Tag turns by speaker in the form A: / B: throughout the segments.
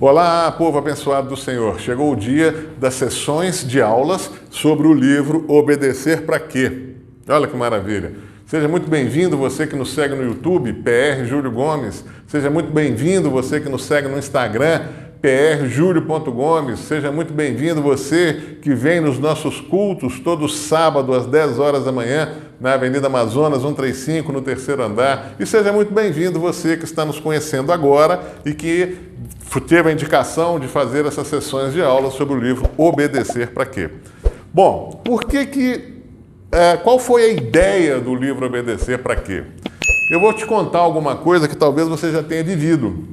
A: Olá, povo abençoado do Senhor. Chegou o dia das sessões de aulas sobre o livro Obedecer para Quê? Olha que maravilha. Seja muito bem-vindo você que nos segue no YouTube, PR Júlio Gomes. Seja muito bem-vindo você que nos segue no Instagram, prjulio.gomes. Seja muito bem-vindo você que vem nos nossos cultos todo sábado às 10 horas da manhã, na Avenida Amazonas 135, no terceiro andar. E seja muito bem-vindo você que está nos conhecendo agora e que teve a indicação de fazer essas sessões de aula sobre o livro Obedecer para Quê? Bom, qual foi a ideia do livro Obedecer para Quê? Eu vou te contar alguma coisa que talvez você já tenha vivido.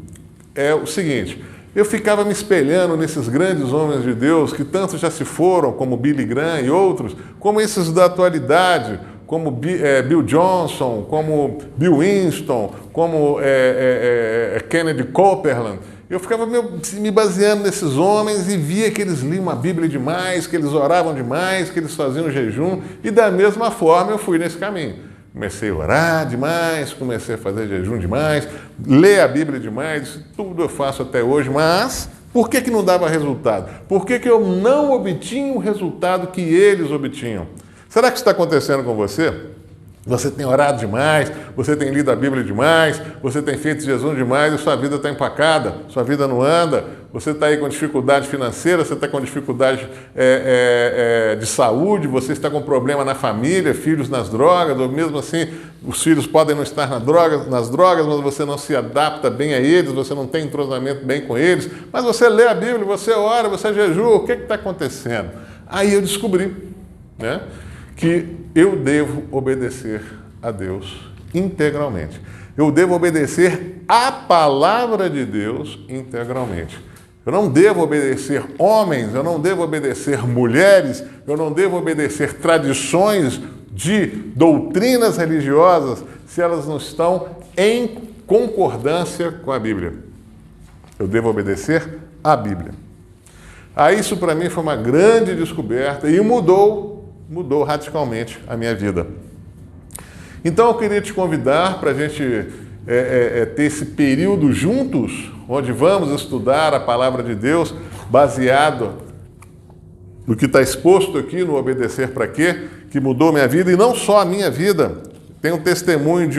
A: É o seguinte: eu ficava me espelhando nesses grandes homens de Deus que tanto já se foram, como Billy Graham e outros, como esses da atualidade, como Bill Johnson, como Bill Winston, como Kennedy Copeland. Eu ficava me baseando nesses homens e via que eles liam a Bíblia demais, que eles oravam demais, que eles faziam jejum, e da mesma forma eu fui nesse caminho. Comecei a orar demais, comecei a fazer jejum demais, ler a Bíblia demais, isso tudo eu faço até hoje, mas por que não dava resultado? Por que eu não obtinha o resultado que eles obtinham? Será que isso está acontecendo com você? Você tem orado demais, você tem lido a Bíblia demais, você tem feito jejum demais e sua vida está empacada, sua vida não anda, você está aí com dificuldade financeira, você está com dificuldade de saúde, você está com problema na família, filhos nas drogas, ou mesmo assim os filhos podem não estar nas drogas, mas você não se adapta bem a eles, você não tem entrosamento bem com eles, mas você lê a Bíblia, você ora, você jejua, o que está acontecendo? Aí eu descobri, né, que eu devo obedecer a Deus integralmente. Eu devo obedecer à palavra de Deus integralmente. Eu não devo obedecer homens, eu não devo obedecer mulheres, eu não devo obedecer tradições de doutrinas religiosas se elas não estão em concordância com a Bíblia. Eu devo obedecer à Bíblia. Aí isso para mim foi uma grande descoberta e mudou radicalmente a minha vida. Então eu queria te convidar para a gente ter esse período juntos, onde vamos estudar a palavra de Deus, baseado no que está exposto aqui no Obedecer para Quê, que mudou minha vida, e não só a minha vida. Tem um testemunho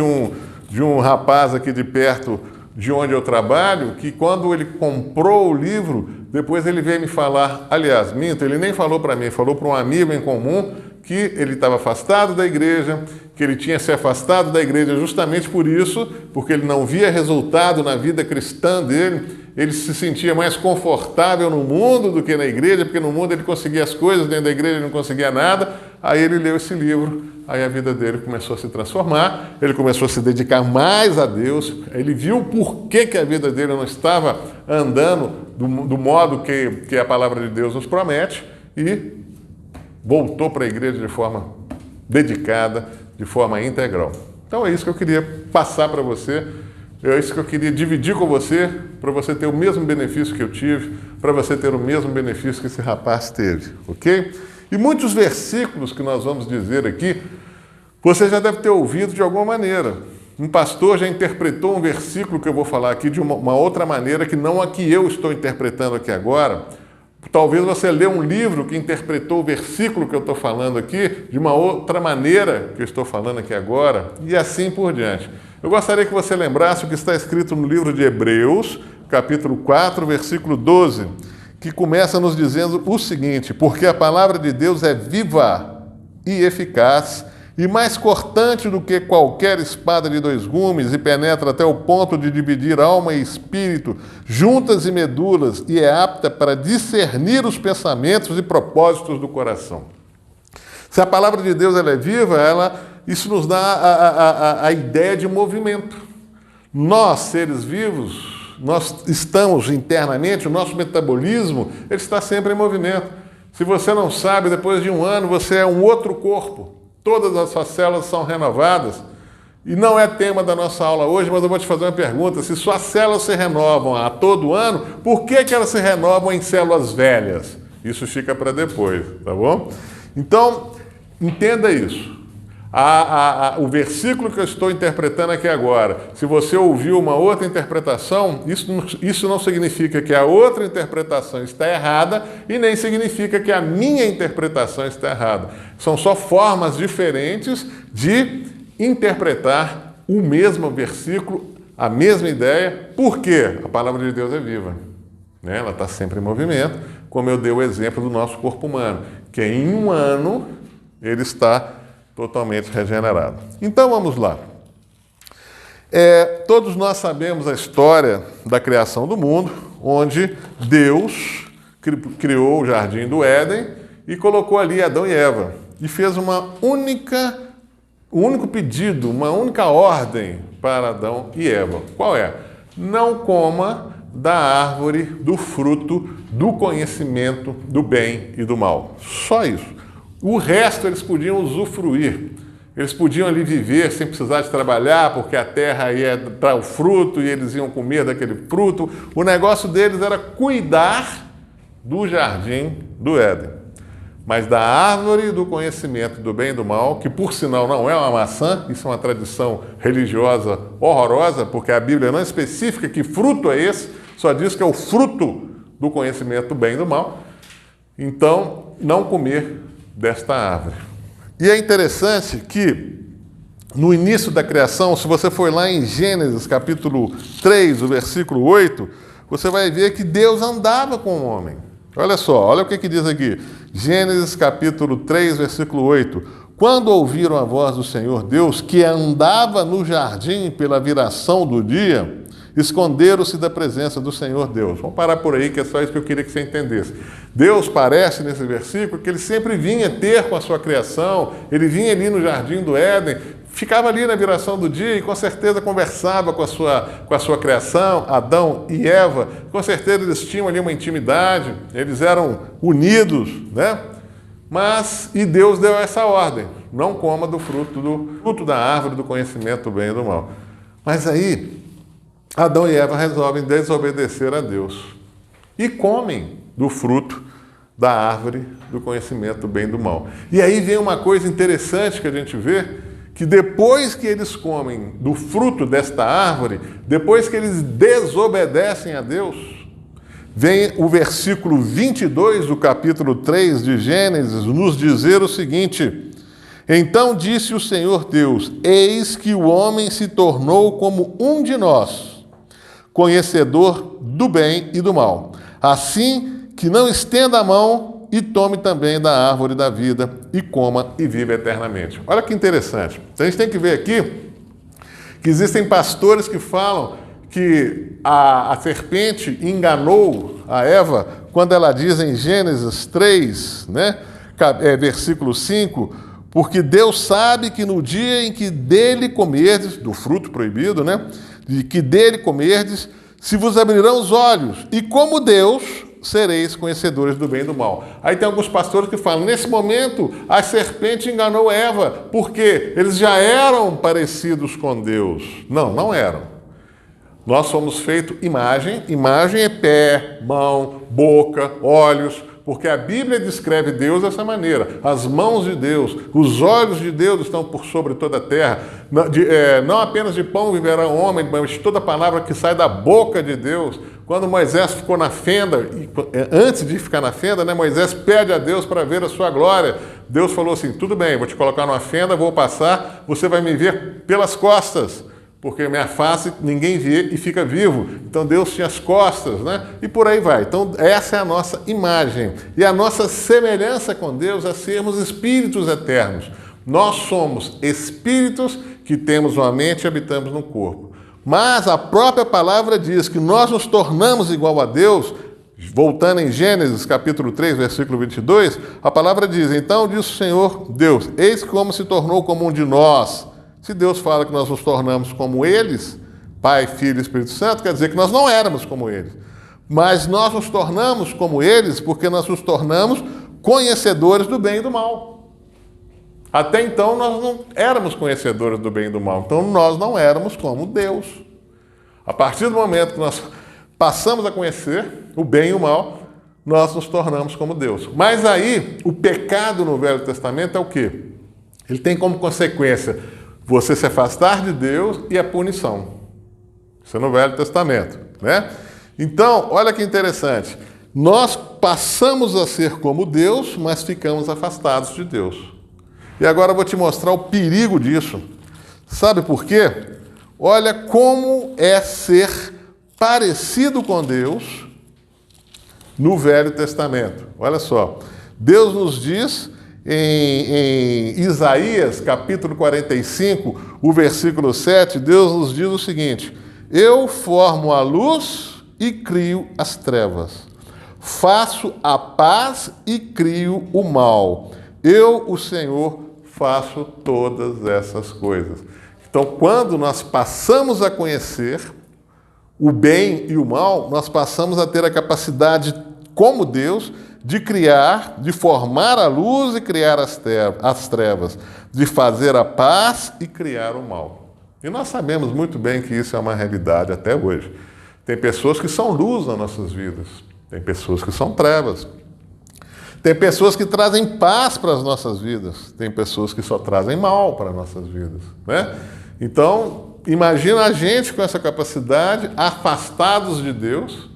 A: de um rapaz aqui de perto de onde eu trabalho, que quando ele comprou o livro, depois ele veio me falar, aliás, minto, ele nem falou para mim, falou para um amigo em comum que ele estava afastado da igreja, que ele tinha se afastado da igreja justamente por isso, porque ele não via resultado na vida cristã dele, ele se sentia mais confortável no mundo do que na igreja, porque no mundo ele conseguia as coisas, dentro da igreja ele não conseguia nada. Aí ele leu esse livro, aí a vida dele começou a se transformar, ele começou a se dedicar mais a Deus, ele viu por que a vida dele não estava andando do modo que a palavra de Deus nos promete e voltou para a igreja de forma dedicada, de forma integral. Então é isso que eu queria passar para você, é isso que eu queria dividir com você, para você ter o mesmo benefício que eu tive, para você ter o mesmo benefício que esse rapaz teve, ok? E muitos versículos que nós vamos dizer aqui, você já deve ter ouvido de alguma maneira. Um pastor já interpretou um versículo que eu vou falar aqui de uma outra maneira, que não a que eu estou interpretando aqui agora. Talvez você lê um livro que interpretou o versículo que eu estou falando aqui de uma outra maneira que eu estou falando aqui agora, e assim por diante. Eu gostaria que você lembrasse o que está escrito no livro de Hebreus, capítulo 4, versículo 12, que começa nos dizendo o seguinte: porque a palavra de Deus é viva e eficaz, e mais cortante do que qualquer espada de dois gumes, e penetra até o ponto de dividir alma e espírito, juntas e medulas, e é apta para discernir os pensamentos e propósitos do coração. Se a palavra de Deus ela é viva, isso nos dá a ideia de movimento. Nós, seres vivos, nós estamos internamente, o nosso metabolismo, ele está sempre em movimento. Se você não sabe, depois de um ano, você é um outro corpo. Todas as suas células são renovadas. E não é tema da nossa aula hoje, mas eu vou te fazer uma pergunta. Se suas células se renovam a todo ano, por que elas se renovam em células velhas? Isso fica para depois, tá bom? Então, entenda isso. O versículo que eu estou interpretando aqui agora, se você ouviu uma outra interpretação, isso não significa que a outra interpretação está errada e nem significa que a minha interpretação está errada. São só formas diferentes de interpretar o mesmo versículo, a mesma ideia, porque a palavra de Deus é viva, né? Ela está sempre em movimento, como eu dei o exemplo do nosso corpo humano, que em um ano ele está totalmente regenerado. Então vamos lá. Todos nós sabemos a história da criação do mundo, onde Deus criou o jardim do Éden e colocou ali Adão e Eva e fez um único pedido, uma única ordem para Adão e Eva. Qual é? Não coma da árvore do fruto do conhecimento do bem e do mal. Só isso. O resto eles podiam usufruir. Eles podiam ali viver sem precisar de trabalhar, porque a terra ia para o fruto e eles iam comer daquele fruto. O negócio deles era cuidar do jardim do Éden. Mas da árvore do conhecimento do bem e do mal, que por sinal não é uma maçã, isso é uma tradição religiosa horrorosa, porque a Bíblia não especifica que fruto é esse, só diz que é o fruto do conhecimento do bem e do mal. Então, não comer desta árvore. E é interessante que no início da criação, se você for lá em Gênesis capítulo 3, o versículo 8, você vai ver que Deus andava com o homem. Olha só, olha o que diz aqui. Gênesis capítulo 3, versículo 8. Quando ouviram a voz do Senhor Deus, que andava no jardim pela viração do dia, esconderam-se da presença do Senhor Deus. Vamos parar por aí, que é só isso que eu queria que você entendesse. Deus parece, nesse versículo, que ele sempre vinha ter com a sua criação, ele vinha ali no jardim do Éden, ficava ali na viração do dia e com certeza conversava com a sua criação, Adão e Eva. Com certeza eles tinham ali uma intimidade, eles eram unidos, né? E Deus deu essa ordem: não coma do fruto da árvore do conhecimento do bem e do mal. Mas aí Adão e Eva resolvem desobedecer a Deus e comem do fruto da árvore do conhecimento do bem e do mal. E aí vem uma coisa interessante que a gente vê, que depois que eles comem do fruto desta árvore, depois que eles desobedecem a Deus, vem o versículo 22 do capítulo 3 de Gênesis nos dizer o seguinte: então disse o Senhor Deus, eis que o homem se tornou como um de nós, conhecedor do bem e do mal. Assim que não estenda a mão e tome também da árvore da vida e coma e viva eternamente. Olha que interessante. A gente tem que ver aqui que existem pastores que falam que a serpente enganou a Eva quando ela diz em Gênesis 3, né, versículo 5, porque Deus sabe que no dia em que dele comerdes, do fruto proibido, né, de que dele comerdes, se vos abrirão os olhos, e como Deus sereis conhecedores do bem e do mal. Aí tem alguns pastores que falam, nesse momento a serpente enganou Eva, porque eles já eram parecidos com Deus. Não, não eram. Nós somos feitos imagem é pé, mão, boca, olhos, porque a Bíblia descreve Deus dessa maneira. As mãos de Deus, os olhos de Deus estão por sobre toda a terra. Não apenas de pão viverá o homem, mas de toda palavra que sai da boca de Deus. Quando Moisés ficou na fenda, antes de ficar na fenda, né, Moisés pede a Deus para ver a sua glória. Deus falou assim, tudo bem, vou te colocar numa fenda, vou passar, você vai me ver pelas costas, porque minha face ninguém vê e fica vivo. Então Deus tinha as costas, né? E por aí vai. Então essa é a nossa imagem. E a nossa semelhança com Deus é sermos espíritos eternos. Nós somos espíritos que temos uma mente e habitamos no corpo. Mas a própria palavra diz que nós nos tornamos igual a Deus. Voltando em Gênesis capítulo 3, versículo 22, a palavra diz, então disse o Senhor Deus, eis que o homem se tornou como um de nós. Se Deus fala que nós nos tornamos como eles, Pai, Filho e Espírito Santo, quer dizer que nós não éramos como eles. Mas nós nos tornamos como eles porque nós nos tornamos conhecedores do bem e do mal. Até então nós não éramos conhecedores do bem e do mal. Então nós não éramos como Deus. A partir do momento que nós passamos a conhecer o bem e o mal, nós nos tornamos como Deus. Mas aí, o pecado no Velho Testamento é o quê? ele tem como consequência você se afastar de Deus e a punição. Isso é no Velho Testamento, né? Então, olha que interessante. Nós passamos a ser como Deus, mas ficamos afastados de Deus. E agora eu vou te mostrar o perigo disso. Sabe por quê? Olha como é ser parecido com Deus no Velho Testamento. Olha só. Deus nos diz em Isaías, capítulo 45, o versículo 7, Deus nos diz o seguinte: eu formo a luz e crio as trevas. Faço a paz e crio o mal. Eu, o Senhor, faço todas essas coisas. Então, quando nós passamos a conhecer o bem e o mal, nós passamos a ter a capacidade, como Deus, de criar, de formar a luz e criar as trevas, de fazer a paz e criar o mal. E nós sabemos muito bem que isso é uma realidade até hoje. Tem pessoas que são luz nas nossas vidas, tem pessoas que são trevas. Tem pessoas que trazem paz para as nossas vidas, tem pessoas que só trazem mal para as nossas vidas, né? Então, imagina a gente com essa capacidade, afastados de Deus,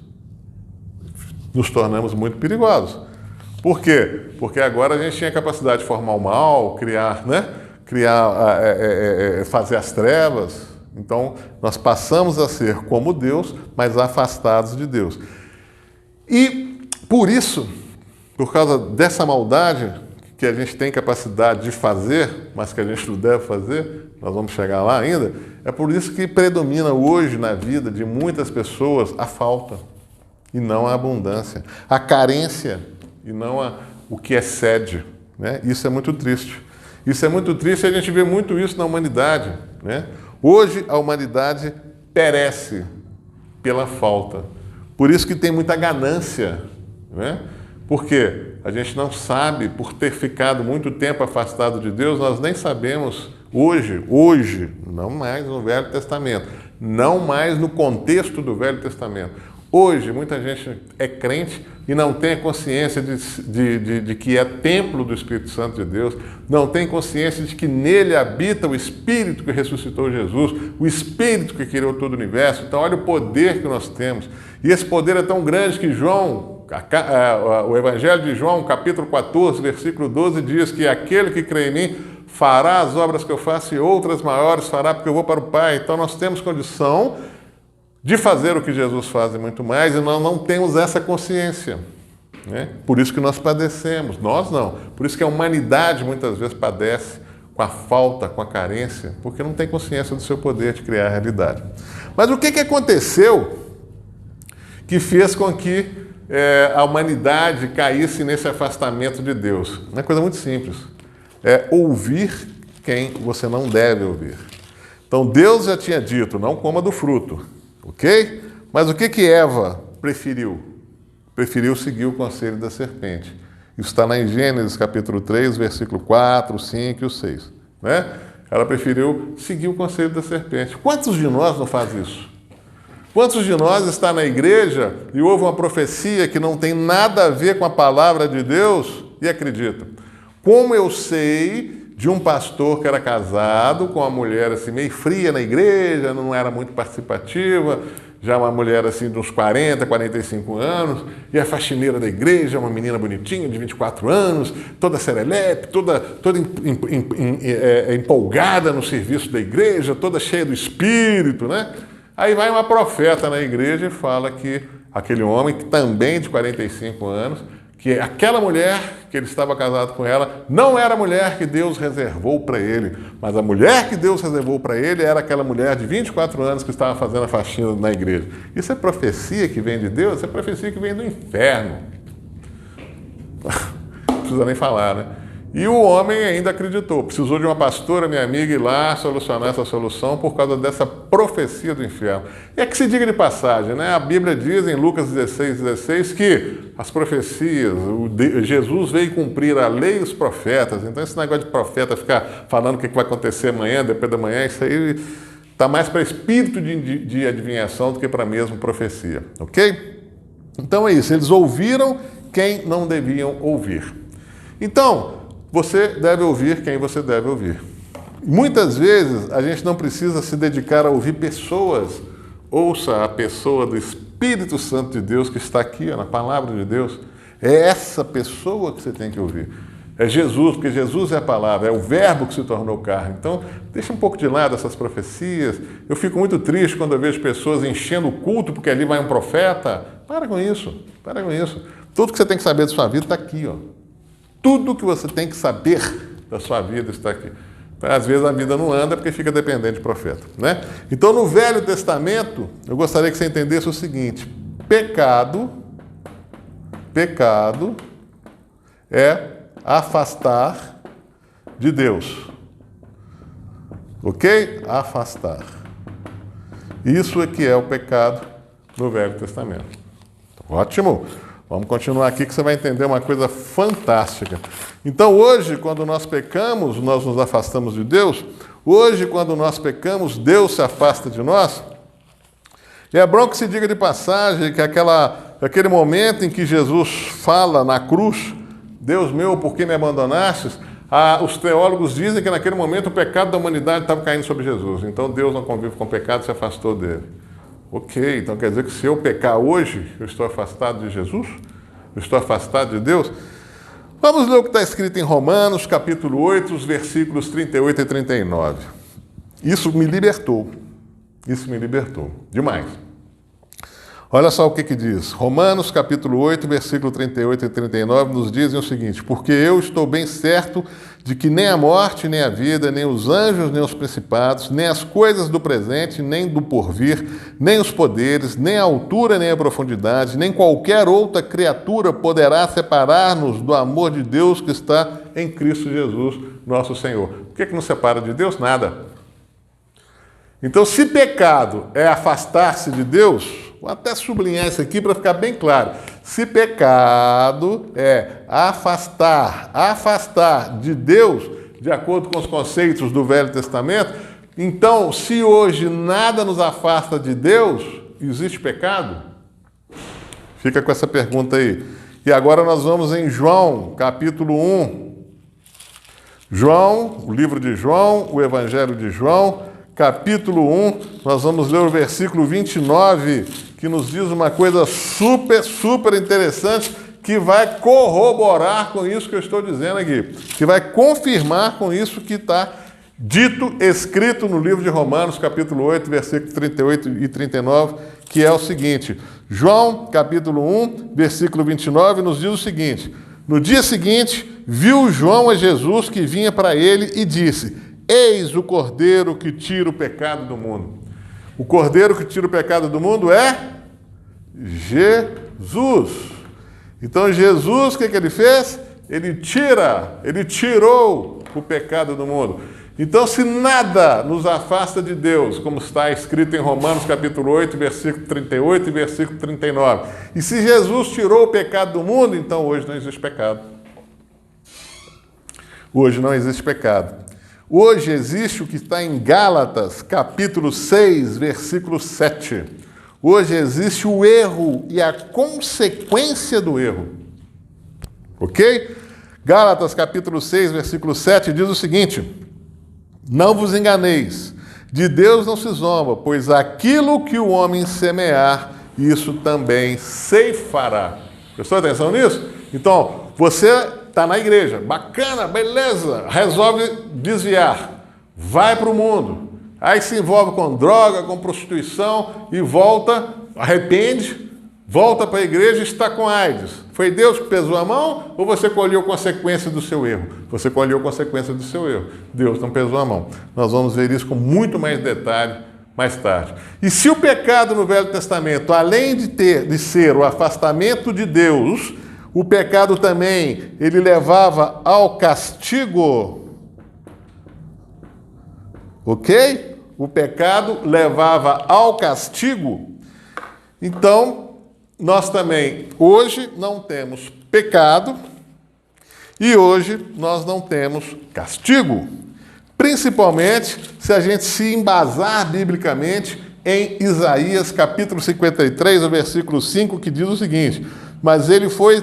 A: nos tornamos muito perigosos. Por quê? Porque agora a gente tinha a capacidade de formar o mal, criar, né? Fazer as trevas. Então, nós passamos a ser como Deus, mas afastados de Deus. E, por isso, por causa dessa maldade que a gente tem capacidade de fazer, mas que a gente não deve fazer, nós vamos chegar lá ainda, é por isso que predomina hoje na vida de muitas pessoas a falta e não a abundância, a carência e não o que excede, né? Isso é muito triste. Isso é muito triste e a gente vê muito isso na humanidade, né? Hoje a humanidade perece pela falta. Por isso que tem muita ganância, né? Por quê? A gente não sabe, por ter ficado muito tempo afastado de Deus, nós nem sabemos hoje, não mais no Velho Testamento, não mais no contexto do Velho Testamento. Hoje, muita gente é crente e não tem a consciência de que é templo do Espírito Santo de Deus, não tem consciência de que nele habita o Espírito que ressuscitou Jesus, o Espírito que criou todo o universo. Então, olha o poder que nós temos. E esse poder é tão grande que o Evangelho de João, capítulo 14, versículo 12, diz que aquele que crê em mim fará as obras que eu faço e outras maiores fará, porque eu vou para o Pai. Então, nós temos condição de fazer o que Jesus faz e muito mais, e nós não temos essa consciência, né? Por isso que nós padecemos, nós não. Por isso que a humanidade muitas vezes padece com a falta, com a carência, porque não tem consciência do seu poder de criar a realidade. Mas o que aconteceu que fez com que a humanidade caísse nesse afastamento de Deus? Uma coisa muito simples, é ouvir quem você não deve ouvir. Então Deus já tinha dito, não coma do fruto. Ok? Mas o que Eva preferiu? Preferiu seguir o conselho da serpente. Isso está lá em Gênesis capítulo 3, versículo 4, 5 e o 6. Né? Ela preferiu seguir o conselho da serpente. Quantos de nós não faz isso? Quantos de nós está na igreja e ouve uma profecia que não tem nada a ver com a palavra de Deus e acredita? Como eu sei de um pastor que era casado com uma mulher assim meio fria na igreja, não era muito participativa, já uma mulher assim de uns 40, 45 anos, e a faxineira da igreja, uma menina bonitinha de 24 anos, toda serelepe, toda empolgada no serviço da igreja, toda cheia do Espírito, né? Aí vai uma profeta na igreja e fala que aquele homem, que também de 45 anos, que aquela mulher que ele estava casado com ela não era a mulher que Deus reservou para ele, mas a mulher que Deus reservou para ele era aquela mulher de 24 anos que estava fazendo a faxina na igreja. Isso é profecia que vem de Deus? Isso é profecia que vem do inferno. Não precisa nem falar, né? E o homem ainda acreditou, precisou de uma pastora, minha amiga, ir lá solucionar essa solução por causa dessa profecia do inferno. E é que se diga de passagem, né? A Bíblia diz em Lucas 16 que as profecias, Jesus veio cumprir a lei e os profetas. Então esse negócio de profeta ficar falando o que vai acontecer amanhã, depois da manhã, isso aí está mais para espírito de adivinhação do que para mesmo profecia, ok? Então é isso, eles ouviram quem não deviam ouvir. Então, você deve ouvir quem você deve ouvir. Muitas vezes a gente não precisa se dedicar a ouvir pessoas. Ouça a pessoa do Espírito Santo de Deus que está aqui, ó, na palavra de Deus. É essa pessoa que você tem que ouvir. É Jesus, porque Jesus é a palavra, é o verbo que se tornou carne. Então, deixa um pouco de lado essas profecias. Eu fico muito triste quando eu vejo pessoas enchendo o culto porque ali vai um profeta. Para com isso, para com isso. Tudo que você tem que saber da sua vida está aqui, ó. Tudo que você tem que saber da sua vida está aqui. Às vezes a vida não anda porque fica dependente de profeta, né? Então, no Velho Testamento, eu gostaria que você entendesse o seguinte: pecado é afastar de Deus. Ok? Afastar. Isso é que é o pecado no Velho Testamento. Ótimo! Vamos continuar aqui que você vai entender uma coisa fantástica. Então, hoje, quando nós pecamos, nós nos afastamos de Deus. Hoje, quando nós pecamos, Deus se afasta de nós. E é bom que se diga de passagem que aquele momento em que Jesus fala na cruz, Deus meu, por que me abandonastes? Os teólogos dizem que naquele momento o pecado da humanidade estava caindo sobre Jesus. Então Deus não convive com o pecado, se afastou dele. Ok, então quer dizer que se eu pecar hoje, eu estou afastado de Jesus? Eu estou afastado de Deus? Vamos ler o que está escrito em Romanos, capítulo 8, os versículos 38 e 39. Isso me libertou. Isso me libertou. Demais. Olha só o que diz. Romanos, capítulo 8, versículo 38 e 39, nos dizem o seguinte: porque eu estou bem certo de que nem a morte, nem a vida, nem os anjos, nem os principados, nem as coisas do presente, nem do porvir, nem os poderes, nem a altura, nem a profundidade, nem qualquer outra criatura poderá separar-nos do amor de Deus que está em Cristo Jesus, nosso Senhor. O que nos separa de Deus? Nada. Então, se pecado é afastar-se de Deus, vou até sublinhar isso aqui para ficar bem claro. Se pecado é afastar de Deus, de acordo com os conceitos do Velho Testamento, então, se hoje nada nos afasta de Deus, existe pecado? Fica com essa pergunta aí. E agora nós vamos em João, capítulo 1. João, o livro de João, o Evangelho de João, capítulo 1, nós vamos ler o versículo 29, que nos diz uma coisa super interessante, que vai corroborar com isso que eu estou dizendo aqui, que vai confirmar com isso que está dito, escrito no livro de Romanos, capítulo 8, versículo 38 e 39, que é o seguinte: João, capítulo 1, versículo 29, nos diz o seguinte: no dia seguinte, viu João a Jesus que vinha para ele e disse: eis o Cordeiro que tira o pecado do mundo. O Cordeiro que tira o pecado do mundo é Jesus. Então Jesus, o que ele fez? Ele tirou o pecado do mundo. Então, se nada nos afasta de Deus, como está escrito em Romanos capítulo 8, versículo 38 e versículo 39, e se Jesus tirou o pecado do mundo, então hoje não existe pecado. Hoje não existe pecado. Hoje existe o que está em Gálatas, capítulo 6, versículo 7. Hoje existe o erro e a consequência do erro. Ok? Gálatas, capítulo 6, versículo 7, diz o seguinte: não vos enganeis, de Deus não se zomba, pois aquilo que o homem semear, isso também ceifará. Prestou atenção nisso? Então, você está na igreja, bacana, beleza, resolve desviar, vai para o mundo, aí se envolve com droga, com prostituição e volta, arrepende, volta para a igreja e está com AIDS. Foi Deus que pesou a mão ou você colheu consequência do seu erro? Você colheu consequência do seu erro. Deus não pesou a mão. Nós vamos ver isso com muito mais detalhe mais tarde. E se o pecado no Velho Testamento, além de ser o afastamento de Deus, o pecado também, ele levava ao castigo. Ok? O pecado levava ao castigo. Então, nós também, hoje, não temos pecado e hoje nós não temos castigo. Principalmente se a gente se embasar biblicamente em Isaías, capítulo 53, o versículo 5, que diz o seguinte: mas ele foi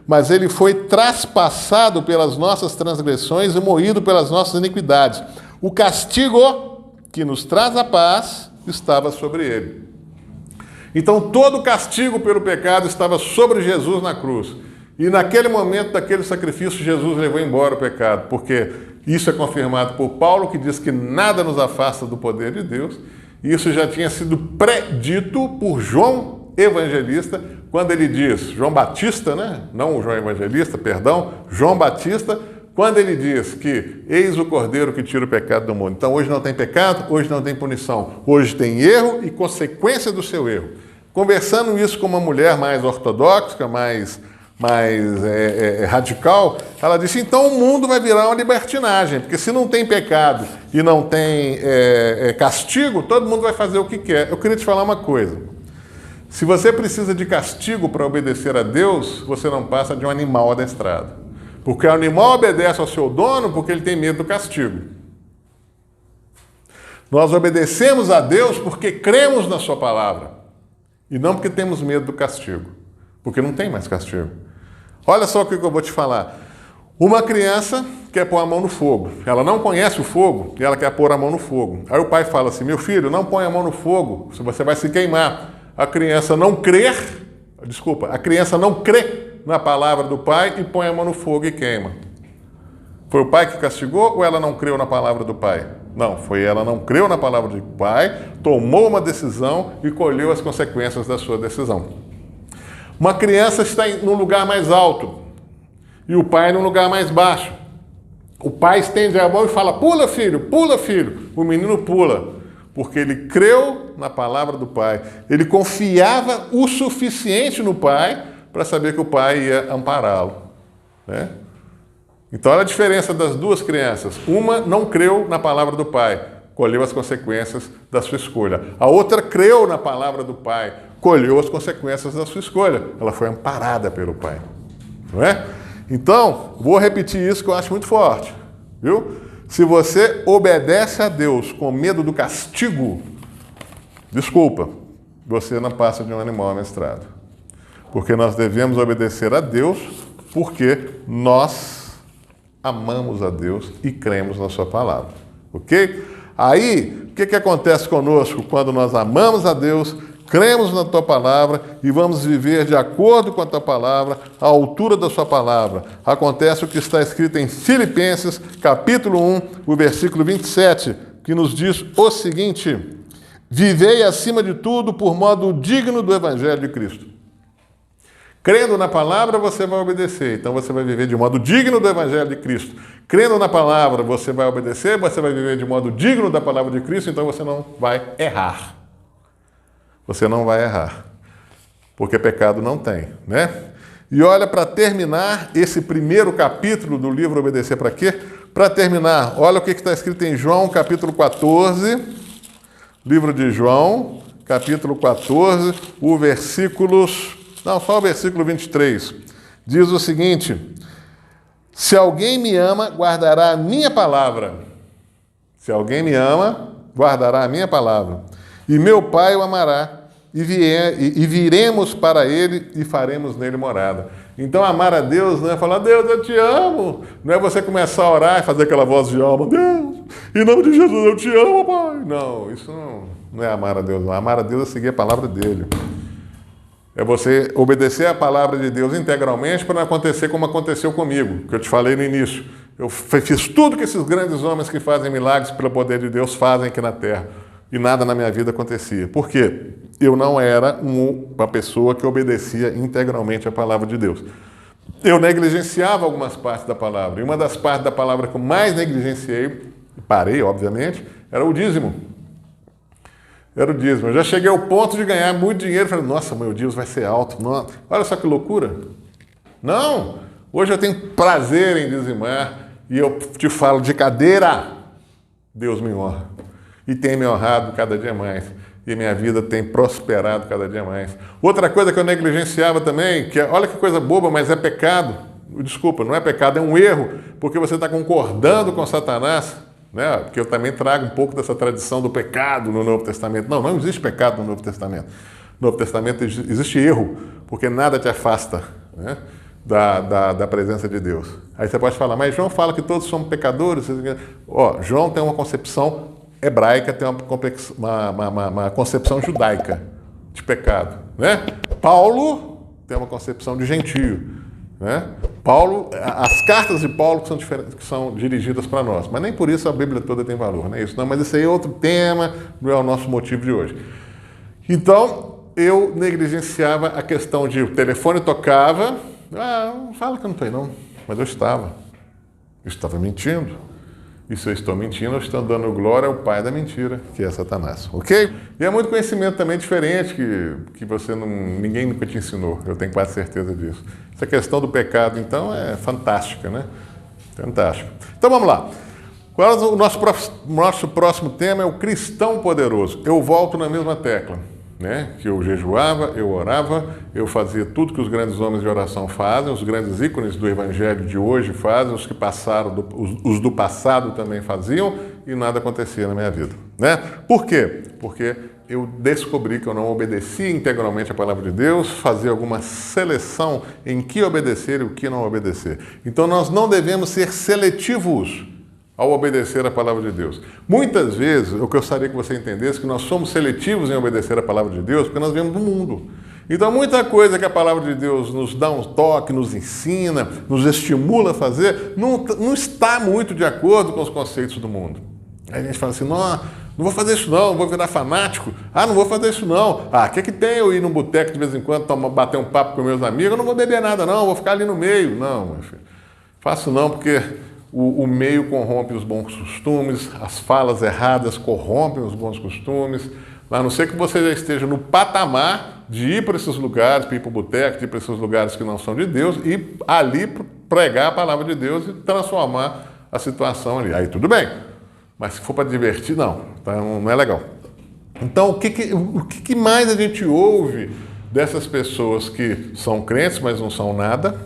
A: mas ele foi traspassado pelas nossas transgressões e moído pelas nossas iniquidades. O castigo que nos traz a paz estava sobre ele. Então todo o castigo pelo pecado estava sobre Jesus na cruz. E naquele momento daquele sacrifício, Jesus levou embora o pecado, porque isso é confirmado por Paulo, que diz que nada nos afasta do poder de Deus. E isso já tinha sido predito por João Evangelista, quando ele diz, João Batista, né? Não o João Evangelista, perdão, João Batista, quando ele diz que eis o Cordeiro que tira o pecado do mundo. Então hoje não tem pecado, hoje não tem punição, hoje tem erro e consequência do seu erro. Conversando isso com uma mulher mais ortodoxa, mais radical, ela disse, então o mundo vai virar uma libertinagem, porque se não tem pecado e não tem castigo, todo mundo vai fazer o que quer. Eu queria te falar uma coisa. Se você precisa de castigo para obedecer a Deus, você não passa de um animal adestrado. Porque o animal obedece ao seu dono porque ele tem medo do castigo. Nós obedecemos a Deus porque cremos na sua palavra. E não porque temos medo do castigo. Porque não tem mais castigo. Olha só o que eu vou te falar. Uma criança quer pôr a mão no fogo. Ela não conhece o fogo e ela quer pôr a mão no fogo. Aí o pai fala assim, meu filho, não põe a mão no fogo, você vai se queimar. A criança não crê na palavra do pai e põe a mão no fogo e queima. Foi o pai que castigou ou ela não creu na palavra do pai? Não, foi ela não creu na palavra do pai, tomou uma decisão e colheu as consequências da sua decisão. Uma criança está num lugar mais alto e o pai num lugar mais baixo. O pai estende a mão e fala, pula filho, pula filho. O menino pula, porque ele creu na palavra do pai. Ele confiava o suficiente no pai para saber que o pai ia ampará-lo, né? Então olha a diferença das duas crianças. Uma não creu na palavra do pai, colheu as consequências da sua escolha. A outra creu na palavra do pai, colheu as consequências da sua escolha. Ela foi amparada pelo pai, não é? Então, vou repetir isso que eu acho muito forte, viu? Se você obedece a Deus com medo do castigo, desculpa, você não passa de um animal amestrado. Porque nós devemos obedecer a Deus porque nós amamos a Deus e cremos na sua palavra, ok? Aí, o que acontece conosco quando nós amamos a Deus, cremos na tua palavra e vamos viver de acordo com a tua palavra, à altura da sua palavra? Acontece o que está escrito em Filipenses, capítulo 1, o versículo 27, que nos diz o seguinte: vivei acima de tudo por modo digno do Evangelho de Cristo. Crendo na palavra, você vai obedecer. Então você vai viver de modo digno do Evangelho de Cristo. Crendo na palavra, você vai obedecer, você vai viver de modo digno da palavra de Cristo, então você não vai errar. Você não vai errar. Porque pecado não tem, né? E olha, para terminar esse primeiro capítulo do livro Obedecer para quê? Para terminar, olha o que está escrito em João, capítulo 14. Livro de João, capítulo 14, o versículos... Não, só o versículo 23. Diz o seguinte: se alguém me ama, guardará a minha palavra. Se alguém me ama, guardará a minha palavra. E meu Pai o amará, e viremos para ele e faremos nele morada. Então, amar a Deus não é falar, Deus, eu te amo. Não é você começar a orar e fazer aquela voz de alma, Deus, em nome de Jesus, eu te amo, Pai. Não, isso não é amar a Deus. Não. Amar a Deus é seguir a palavra dele. É você obedecer a palavra de Deus integralmente para não acontecer como aconteceu comigo, que eu te falei no início. Eu fiz tudo que esses grandes homens que fazem milagres pelo poder de Deus fazem aqui na terra. E nada na minha vida acontecia. Por quê? Eu não era uma pessoa que obedecia integralmente a palavra de Deus. Eu negligenciava algumas partes da palavra. E uma das partes da palavra que eu mais negligenciei, parei, obviamente, era o dízimo. Era o dízimo. Eu já cheguei ao ponto de ganhar muito dinheiro. Falei, nossa, meu dízimo vai ser alto. Nossa. Olha só que loucura. Não! Hoje eu tenho prazer em dizimar. E eu te falo de cadeira. Deus me honra. E tem me honrado cada dia mais. E minha vida tem prosperado cada dia mais. Outra coisa que eu negligenciava também, que olha que coisa boba, mas é pecado. Desculpa, não é pecado, é um erro. Porque você está concordando com Satanás. Né? Porque eu também trago um pouco dessa tradição do pecado no Novo Testamento. Não existe pecado no Novo Testamento. No Novo Testamento existe erro, porque nada te afasta né, da presença de Deus. Aí você pode falar, mas João fala que todos somos pecadores. Ó, João tem uma concepção hebraica, tem uma concepção judaica de pecado, né? Paulo tem uma concepção de gentio, né? As cartas de Paulo que são dirigidas para nós, mas nem por isso a Bíblia toda tem valor, não é isso? Não, mas esse aí é outro tema, não é o nosso motivo de hoje. Então, eu negligenciava a questão de o telefone tocava, não fala que eu não estou aí não, mas eu estava mentindo. E se eu estou mentindo, eu estou dando glória ao pai da mentira, que é Satanás, ok? E é muito conhecimento também diferente que ninguém nunca te ensinou, eu tenho quase certeza disso. Essa questão do pecado, então, é fantástica, né? Fantástica. Então vamos lá. Agora o nosso próximo tema é o cristão poderoso. Eu volto na mesma tecla, né? Que eu jejuava, eu orava, eu fazia tudo que os grandes homens de oração fazem, os grandes ícones do evangelho de hoje fazem, os que passaram, os do passado também faziam, e nada acontecia na minha vida, né? Por quê? Porque eu descobri que eu não obedecia integralmente a palavra de Deus, fazia alguma seleção em que obedecer e o que não obedecer. Então nós não devemos ser seletivos ao obedecer a palavra de Deus. Muitas vezes, eu gostaria que você entendesse que nós somos seletivos em obedecer a palavra de Deus porque nós vemos do mundo. Então, muita coisa que a palavra de Deus nos dá um toque, nos ensina, nos estimula a fazer, não está muito de acordo com os conceitos do mundo. Aí a gente fala assim, não vou fazer isso não, vou virar fanático. Não vou fazer isso não. O que tem eu ir num boteco de vez em quando, bater um papo com meus amigos? Eu não vou beber nada não, vou ficar ali no meio. Não, meu filho, faço não porque o meio corrompe os bons costumes, as falas erradas corrompem os bons costumes, a não ser que você já esteja no patamar de ir para esses lugares, de ir para o boteco, de ir para esses lugares que não são de Deus e ali pregar a palavra de Deus e transformar a situação ali. Aí tudo bem, mas se for para divertir, não, então não é legal. Então, o que mais a gente ouve dessas pessoas que são crentes, mas não são nada?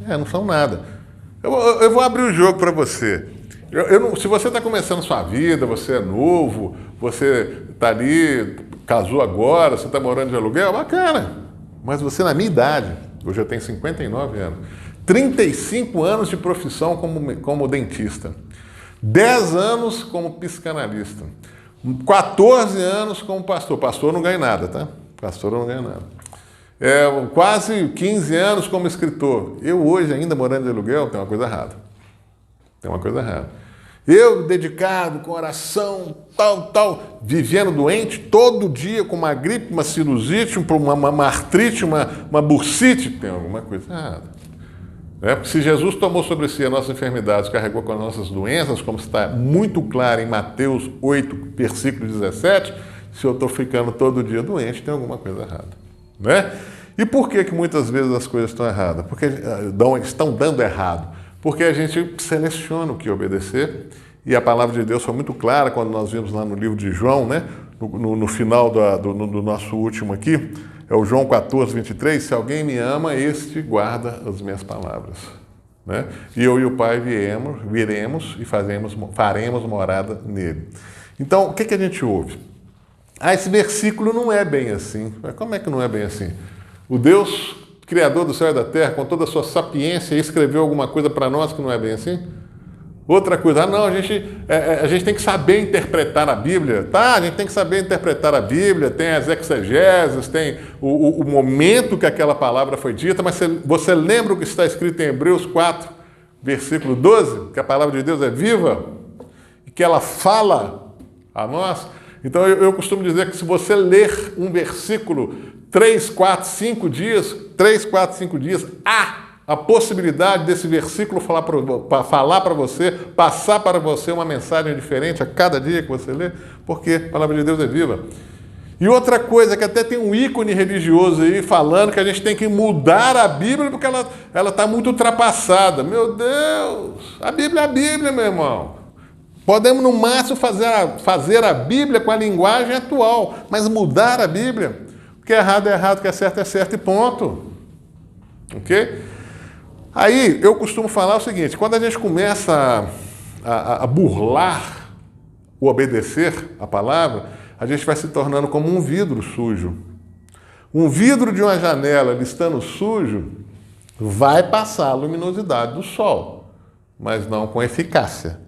A: Não são nada. Eu vou abrir o jogo para você. Se você está começando sua vida, você é novo, você está ali, casou agora, você está morando de aluguel, bacana. Mas você, na minha idade, hoje eu tenho 59 anos, 35 anos de profissão como dentista, 10 anos como psicanalista, 14 anos como pastor. Pastor não ganha nada, tá? Pastor não ganha nada. Quase 15 anos como escritor. Eu hoje, ainda morando de aluguel, tem uma coisa errada. Tem uma coisa errada. Eu, dedicado, com oração, tal, vivendo doente, todo dia com uma gripe, uma sinusite, uma artrite, uma bursite, tem alguma coisa errada. Porque se Jesus tomou sobre si as nossas enfermidades, carregou com as nossas doenças, como está muito claro em Mateus 8, versículo 17, se eu estou ficando todo dia doente, tem alguma coisa errada. Né? E por que muitas vezes as coisas estão erradas? Porque estão dando errado. Porque a gente seleciona o que obedecer, e a palavra de Deus foi muito clara quando nós vimos lá no livro de João, né? no final do nosso último aqui, é o João 14, 23, se alguém me ama, este guarda as minhas palavras. Né? E eu e o Pai viremos e faremos morada nele. Então, o que a gente ouve? Esse versículo não é bem assim. Mas como é que não é bem assim? O Deus, Criador do céu e da terra, com toda a sua sapiência, escreveu alguma coisa para nós que não é bem assim? Outra coisa, a gente tem que saber interpretar a Bíblia. Tá, a gente tem que saber interpretar a Bíblia, tem as exegeses, tem o momento que aquela palavra foi dita, mas você lembra o que está escrito em Hebreus 4, versículo 12? Que a palavra de Deus é viva e que ela fala a nós? Então, eu costumo dizer que se você ler um versículo 3, 4, 5 dias, há a possibilidade desse versículo falar para você, passar para você uma mensagem diferente a cada dia que você lê, porque a palavra de Deus é viva. E outra coisa, que até tem um ícone religioso aí falando que a gente tem que mudar a Bíblia porque ela está muito ultrapassada. Meu Deus, a Bíblia é a Bíblia, meu irmão. Podemos, no máximo, fazer a Bíblia com a linguagem atual, mas mudar a Bíblia, o que é errado, o que é certo e ponto. Ok? Aí, eu costumo falar o seguinte, quando a gente começa a burlar o obedecer a palavra, a gente vai se tornando como um vidro sujo. Um vidro de uma janela, ele estando sujo, vai passar a luminosidade do sol, mas não com eficácia.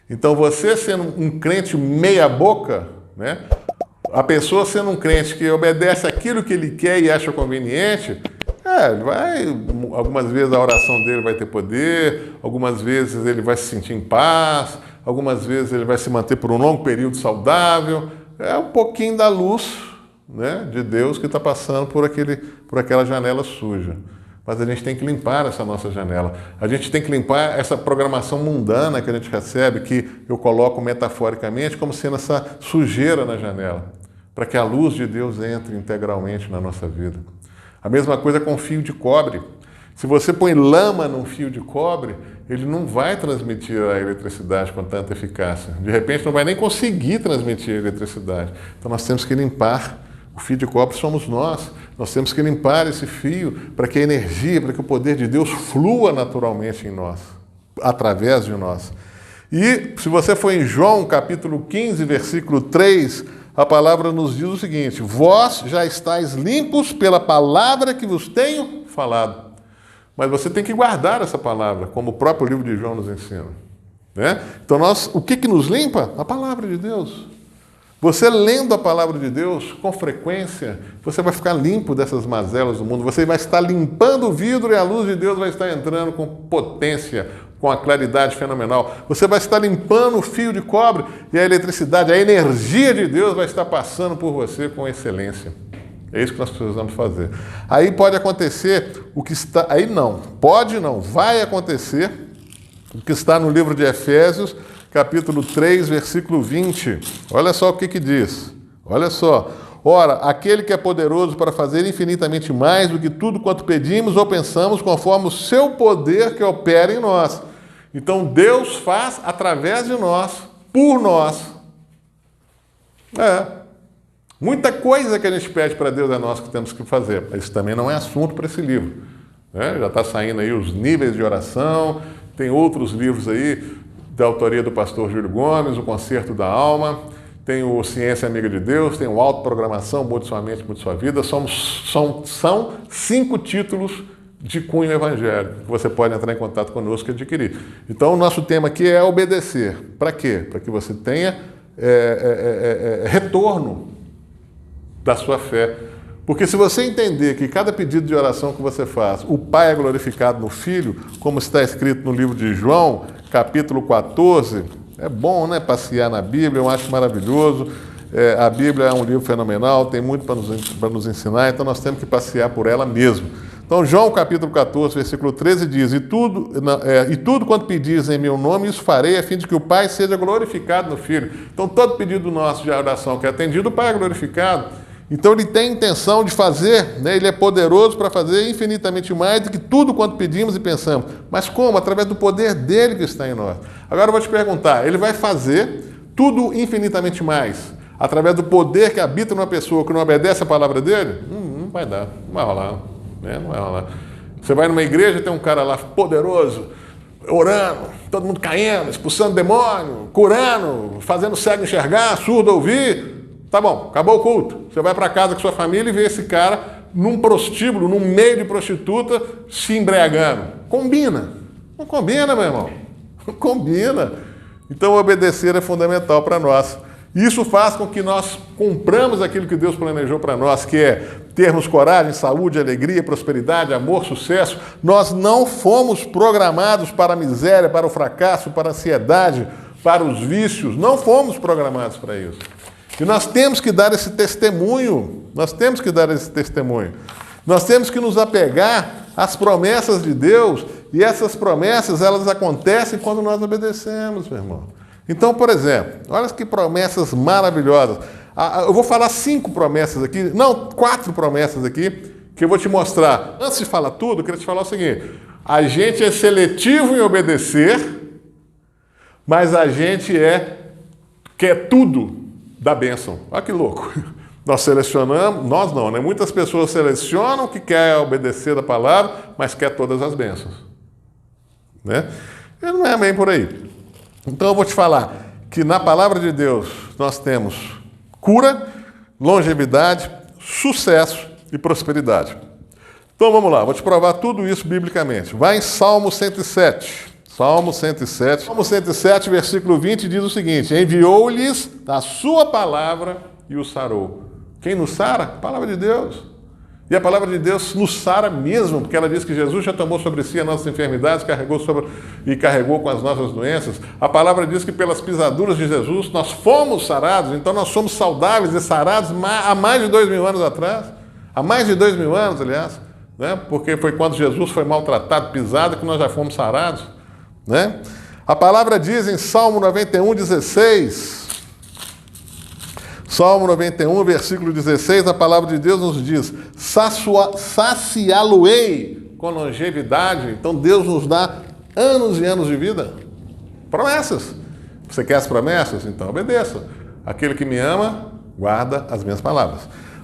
A: Então você sendo um crente meia boca, né? A pessoa sendo um crente que obedece aquilo que ele quer e acha conveniente, algumas vezes a oração dele vai ter poder, algumas vezes ele vai se sentir em paz, algumas vezes ele vai se manter por um longo período saudável. É um pouquinho da luz, né, de Deus que está passando por aquela janela suja. Mas a gente tem que limpar essa nossa janela. A gente tem que limpar essa programação mundana que a gente recebe, que eu coloco metaforicamente como sendo essa sujeira na janela, para que a luz de Deus entre integralmente na nossa vida. A mesma coisa com fio de cobre. Se você põe lama num fio de cobre, ele não vai transmitir a eletricidade com tanta eficácia. De repente não vai nem conseguir transmitir a eletricidade. Então nós temos que limpar. O fio de cobre somos nós. Nós temos que limpar esse fio para que a energia, para que o poder de Deus flua naturalmente em nós, através de nós. E se você for em João, capítulo 15, versículo 3, a palavra nos diz o seguinte: vós já estáis limpos pela palavra que vos tenho falado. Mas você tem que guardar essa palavra, como o próprio livro de João nos ensina, né? Então o que nos limpa? A palavra de Deus. Você lendo a palavra de Deus com frequência, você vai ficar limpo dessas mazelas do mundo, você vai estar limpando o vidro e a luz de Deus vai estar entrando com potência, com a claridade fenomenal. Você vai estar limpando o fio de cobre e a eletricidade, a energia de Deus vai estar passando por você com excelência. É isso que nós precisamos fazer. Aí pode acontecer o que está... Aí não, pode não, vai acontecer o que está no livro de Efésios, capítulo 3, versículo 20. Olha só o que diz. Olha só. Ora, aquele que é poderoso para fazer infinitamente mais do que tudo quanto pedimos ou pensamos, conforme o seu poder que opera em nós. Então, Deus faz através de nós, por nós. Muita coisa que a gente pede para Deus é nós que temos que fazer. Isso também não é assunto para esse livro, né? Já está saindo aí os níveis de oração, tem outros livros aí, da autoria do pastor Júlio Gomes, o Concerto da Alma, tem o Ciência Amiga de Deus, tem o Autoprogramação, Mude Sua Mente, Mude Sua Vida. São 5 títulos de cunho evangélico que você pode entrar em contato conosco e adquirir. Então, o nosso tema aqui é obedecer. Para quê? Para que você tenha retorno da sua fé. Porque se você entender que cada pedido de oração que você faz, o Pai é glorificado no Filho, como está escrito no livro de João, capítulo 14, é bom, né, passear na Bíblia, eu acho maravilhoso. A Bíblia é um livro fenomenal, tem muito para nos ensinar, então nós temos que passear por ela mesmo. Então, João capítulo 14, versículo 13 diz: E tudo quanto pedis em meu nome, isso farei, a fim de que o Pai seja glorificado no Filho. Então, todo pedido nosso de oração que é atendido, o Pai é glorificado. Então ele tem intenção de fazer, né? Ele é poderoso para fazer infinitamente mais do que tudo quanto pedimos e pensamos. Mas como? Através do poder dele que está em nós. Agora eu vou te perguntar, ele vai fazer tudo infinitamente mais através do poder que habita numa pessoa que não obedece a palavra dele? Não vai dar, não vai rolar, né? Não vai rolar. Você vai numa igreja, tem um cara lá poderoso, orando, todo mundo caindo, expulsando demônio, curando, fazendo cego enxergar, surdo ouvir. Tá bom, acabou o culto. Você vai para casa com sua família e vê esse cara num prostíbulo, num meio de prostituta, se embriagando. Combina. Não combina, meu irmão. Não combina. Então, obedecer é fundamental para nós. Isso faz com que nós cumpramos aquilo que Deus planejou para nós, que é termos coragem, saúde, alegria, prosperidade, amor, sucesso. Nós não fomos programados para a miséria, para o fracasso, para a ansiedade, para os vícios. Não fomos programados para isso. E nós temos que dar esse testemunho, nós temos que nos apegar às promessas de Deus, e essas promessas, elas acontecem quando nós obedecemos, meu irmão. Então, por exemplo, olha que promessas maravilhosas. Eu vou falar 5 promessas aqui, não, 4 promessas aqui, que eu vou te mostrar. Antes de falar tudo, eu queria te falar o seguinte: a gente é seletivo em obedecer, mas a gente quer tudo da bênção. Olha que louco. Nós selecionamos, nós não, né? Muitas pessoas selecionam o que quer obedecer da palavra, mas quer todas as bênçãos, né? E não é bem por aí. Então eu vou te falar que na palavra de Deus nós temos cura, longevidade, sucesso e prosperidade. Então vamos lá, vou te provar tudo isso biblicamente. Vai em Salmo 107. Salmo 107. Salmo 107, versículo 20, diz o seguinte: enviou-lhes a sua palavra e os sarou. Quem nos sara? A palavra de Deus. E a palavra de Deus nos sara mesmo, porque ela diz que Jesus já tomou sobre si as nossas enfermidades, carregou com as nossas doenças. A palavra diz que pelas pisaduras de Jesus nós fomos sarados, então nós somos saudáveis e sarados há mais de 2000 anos atrás. Há mais de 2000 anos, aliás, né? Porque foi quando Jesus foi maltratado, pisado, que nós já fomos sarados, né? A palavra diz em Salmo 91, 16... Salmo 91, versículo 16, a palavra de Deus nos diz: saciá-lo-ei com longevidade. Então Deus nos dá anos e anos de vida. Promessas. Você quer as promessas? Então obedeça. Aquele que me ama, guarda as minhas palavras.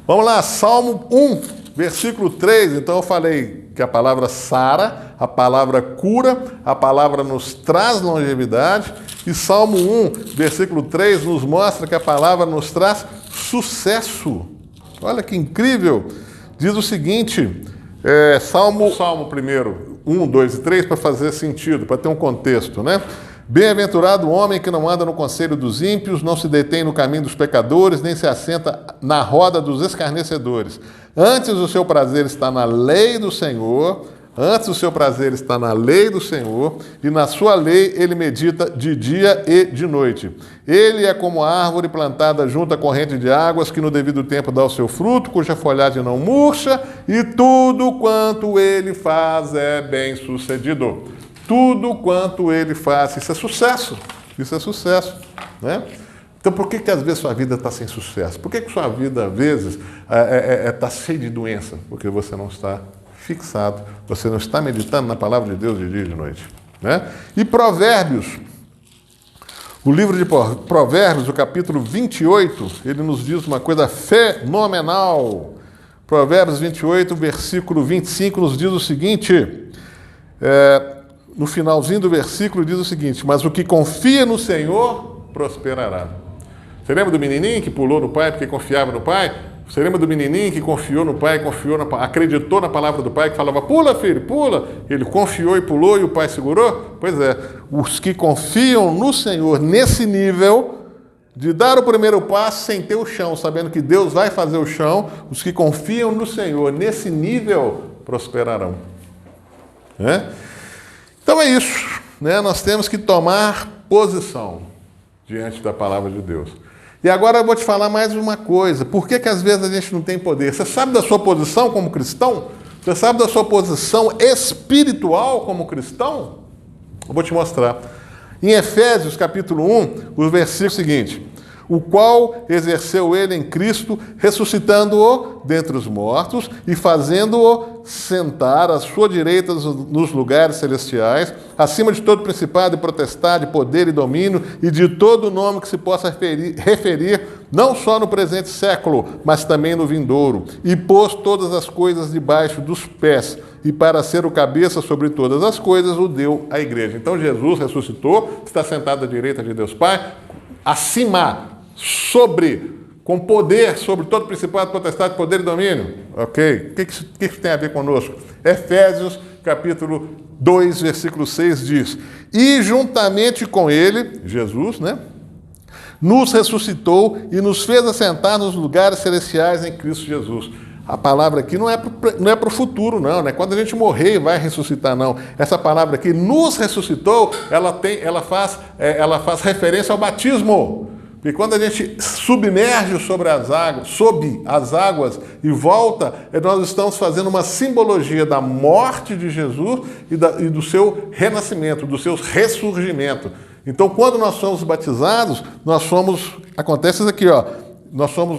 A: Vamos lá, Salmo 1, versículo 3. Então eu falei que a palavra sara, a palavra cura, a palavra nos traz longevidade. E Salmo 1, versículo 3, nos mostra que a palavra nos traz sucesso. Olha que incrível! Diz o seguinte, Salmo primeiro, 1, 2 e 3, para fazer sentido, para ter um contexto, né? Bem-aventurado o homem que não anda no conselho dos ímpios, não se detém no caminho dos pecadores, nem se assenta na roda dos escarnecedores. Antes o seu prazer está na lei do Senhor, e na sua lei ele medita de dia e de noite. Ele é como a árvore plantada junto à corrente de águas, que no devido tempo dá o seu fruto, cuja folhagem não murcha, e tudo quanto ele faz é bem sucedido. Tudo quanto ele faz, isso é sucesso, né? Então por que às vezes sua vida está sem sucesso? Por que sua vida às vezes está cheia de doença? Porque você não está fixado, você não está meditando na palavra de Deus de dia e de noite, né? E Provérbios, o livro de Provérbios, o capítulo 28, ele nos diz uma coisa fenomenal. Provérbios 28, versículo 25, nos diz o seguinte, no finalzinho do versículo diz o seguinte: mas o que confia no Senhor prosperará. Você lembra do menininho que pulou no pai porque confiava no pai? Você lembra do menininho que confiou no pai, acreditou na palavra do pai, que falava: pula, filho, pula. Ele confiou e pulou e o pai segurou? Pois é, os que confiam no Senhor nesse nível de dar o primeiro passo sem ter o chão, sabendo que Deus vai fazer o chão, os que confiam no Senhor nesse nível prosperarão. Né? Então é isso, né? Nós temos que tomar posição diante da palavra de Deus. E agora eu vou te falar mais uma coisa. Por que às vezes a gente não tem poder? Você sabe da sua posição como cristão? Você sabe da sua posição espiritual como cristão? Eu vou te mostrar. Em Efésios capítulo 1, o versículo seguinte: o qual exerceu ele em Cristo, ressuscitando-o dentre os mortos e fazendo-o sentar à sua direita nos lugares celestiais, acima de todo principado e potestade, poder e domínio, e de todo nome que se possa referir, não só no presente século, mas também no vindouro, e pôs todas as coisas debaixo dos pés, e para ser o cabeça sobre todas as coisas, o deu à igreja. Então Jesus ressuscitou, está sentado à direita de Deus Pai, acima, com poder sobre todo principado, potestade, poder e domínio. Ok? O que isso tem a ver conosco? Efésios, capítulo 2, versículo 6 diz: e juntamente com ele, Jesus, né? Nos ressuscitou e nos fez assentar nos lugares celestiais em Cristo Jesus. A palavra aqui não é para o futuro, não é quando a gente morrer e vai ressuscitar, não. Essa palavra aqui, nos ressuscitou, ela faz referência ao batismo. E quando a gente submerge sob as águas e volta, nós estamos fazendo uma simbologia da morte de Jesus e do seu renascimento, do seu ressurgimento. Então, quando nós somos batizados, acontece isso aqui, ó,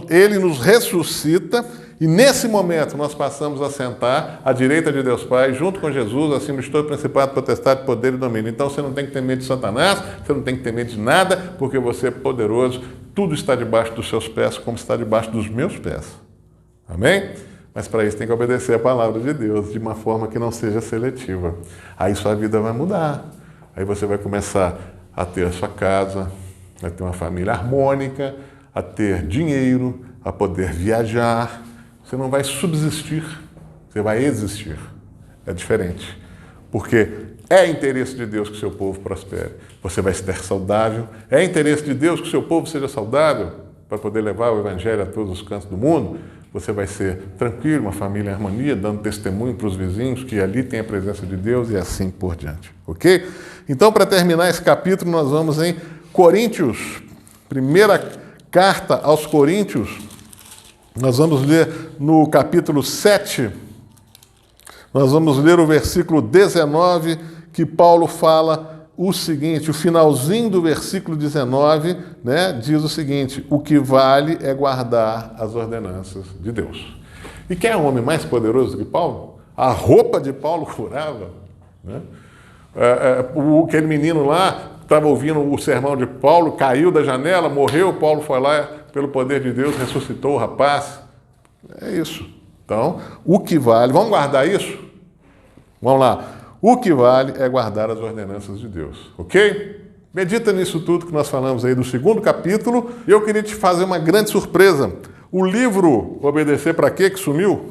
A: ele nos ressuscita, e nesse momento nós passamos a sentar à direita de Deus Pai, junto com Jesus, acima de todo principado, potestade, poder e domínio. Então você não tem que ter medo de Satanás, você não tem que ter medo de nada, porque você é poderoso, tudo está debaixo dos seus pés, como está debaixo dos meus pés. Amém? Mas para isso tem que obedecer a palavra de Deus, de uma forma que não seja seletiva. Aí sua vida vai mudar, aí você vai começar a ter a sua casa, a ter uma família harmônica, a ter dinheiro, a poder viajar. Você não vai subsistir, você vai existir. É diferente. Porque é interesse de Deus que o seu povo prospere. Você vai estar saudável. É interesse de Deus que o seu povo seja saudável para poder levar o Evangelho a todos os cantos do mundo. Você vai ser tranquilo, uma família em harmonia, dando testemunho para os vizinhos que ali tem a presença de Deus e assim por diante. Ok? Então, para terminar esse capítulo, nós vamos em Coríntios, primeira carta aos Coríntios. Nós vamos ler no capítulo 7, nós vamos ler o versículo 19, que Paulo fala o seguinte, o finalzinho do versículo 19, né, diz o seguinte: o que vale é guardar as ordenanças de Deus. E quem é um homem mais poderoso do que Paulo? A roupa de Paulo curava, né? Aquele menino lá estava ouvindo o sermão de Paulo, caiu da janela, morreu, Paulo foi lá, pelo poder de Deus, ressuscitou o rapaz. É isso. Então, o que vale, vamos guardar isso? Vamos lá. O que vale é guardar as ordenanças de Deus, ok? Medita nisso tudo que nós falamos aí do segundo capítulo. E eu queria te fazer uma grande surpresa. O livro Obedecer para Quê, que sumiu?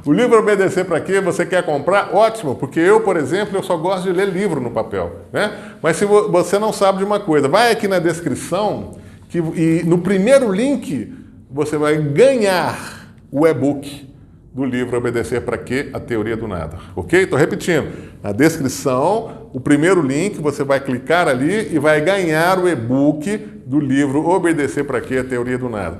A: O livro Obedecer para Quê, você quer comprar? Ótimo, porque eu, por exemplo, eu só gosto de ler livro no papel, né? Mas se você não sabe de uma coisa, vai aqui na descrição e no primeiro link você vai ganhar o e-book do livro Obedecer para Quê? A Teoria do Nada. Ok? Estou repetindo. Na descrição, o primeiro link, você vai clicar ali e vai ganhar o e-book do livro Obedecer para Quê? A Teoria do Nada.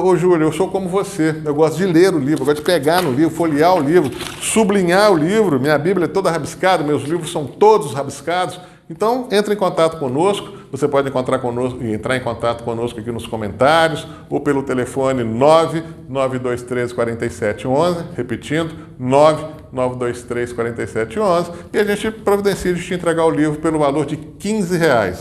A: Ô Júlio, eu sou como você. Eu gosto de ler o livro, eu gosto de pegar no livro, folhear o livro, sublinhar o livro. Minha Bíblia é toda rabiscada, meus livros são todos rabiscados. Então, entre em contato conosco. Você pode entrar em contato conosco aqui nos comentários ou pelo telefone 992134711, repetindo, 992134711, e a gente providencia de te entregar o livro pelo valor de R$15.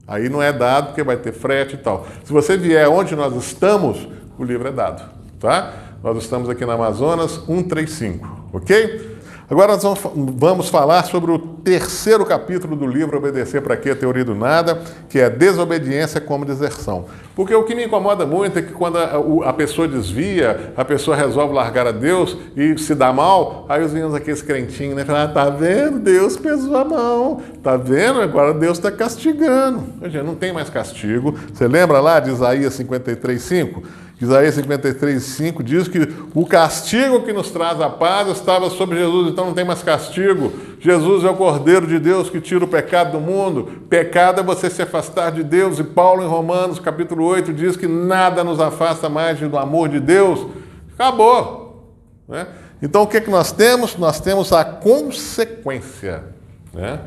A: Aí não é dado porque vai ter frete e tal. Se você vier onde nós estamos, o livro é dado, tá? Nós estamos aqui na Amazonas 135, ok? Agora nós vamos falar sobre o terceiro capítulo do livro Obedecer para Quê? A Teoria do Nada, que é desobediência como deserção. Porque o que me incomoda muito é que quando a pessoa desvia, a pessoa resolve largar a Deus e se dá mal, aí os meninos aqueles crentinhos, né? Falam, tá vendo? Deus pesou a mão. Tá vendo? Agora Deus está castigando. Gente, não tem mais castigo. Você lembra lá de Isaías 53:5? Isaías 53:5 diz que o castigo que nos traz a paz estava sobre Jesus, então não tem mais castigo. Jesus é o Cordeiro de Deus que tira o pecado do mundo. Pecado é você se afastar de Deus. E Paulo, em Romanos, capítulo 8, diz que nada nos afasta mais do amor de Deus. Acabou, né? Então, o que nós temos? Nós temos a consequência, né?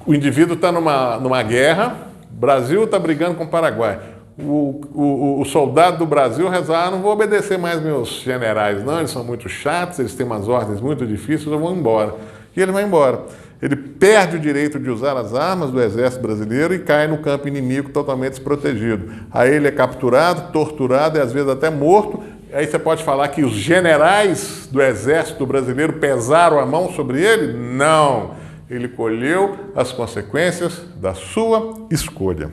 A: O indivíduo está numa guerra, o Brasil está brigando com o Paraguai. O soldado do Brasil rezar, não vou obedecer mais meus generais, não, eles são muito chatos, eles têm umas ordens muito difíceis, eu vou embora. E ele vai embora. Ele perde o direito de usar as armas do exército brasileiro e cai no campo inimigo totalmente desprotegido. Aí ele é capturado, torturado e às vezes até morto. Aí você pode falar que os generais do exército brasileiro pesaram a mão sobre ele? Não. Ele colheu as consequências da sua escolha.